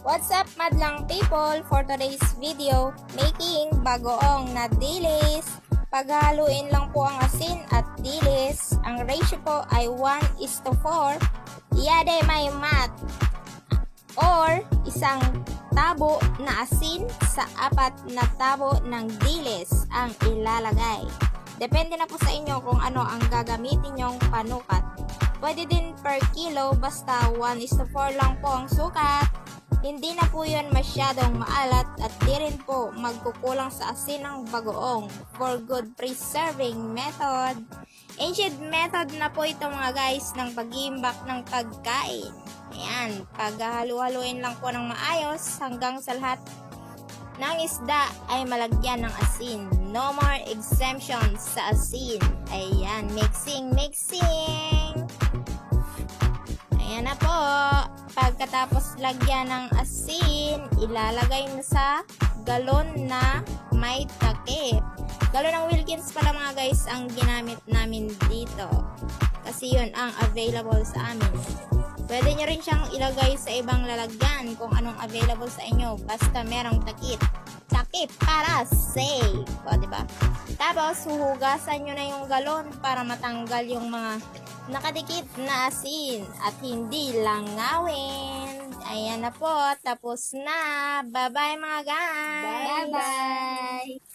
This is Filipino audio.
What's up madlang people? For today's video, making bagoong na dilis. Paghaluin lang po ang asin at dilis. Ang ratio po ay 1:4. Iyade may mat. Or isang tabo na asin sa 4 na tabo ng dilis ang ilalagay. Depende na po sa inyo kung ano ang gagamitin nyong panukat. Pwede din per kilo, basta 1:4 lang po ang sukat. Hindi na po yun masyadong maalat at di rin po magkukulang sa asin ng bagoong for good preserving method. Ancient method na po ito mga guys ng pag-iimbak ng pagkain. Ayan, paghahalu-haluin lang po ng maayos hanggang sa lahat ng isda ay malagyan ng asin. No more exemptions sa asin. Ayan, mixing. Ayan na po. Pagkatapos lagyan ng asin, ilalagay na sa galon na may takip. Galon ng Wilkins pala mga guys ang ginamit namin dito. Kasi yun ang available sa amin. Pwede nyo rin siyang ilagay sa ibang lalagyan kung anong available sa inyo. Basta merong takip. Takip para safe. O, diba? Tapos, huhugasan nyo na yung galon para matanggal yung mga nakadikit na asin at hindi langawin. Ayan na po. Tapos na. Bye-bye mga guys. Bye-bye.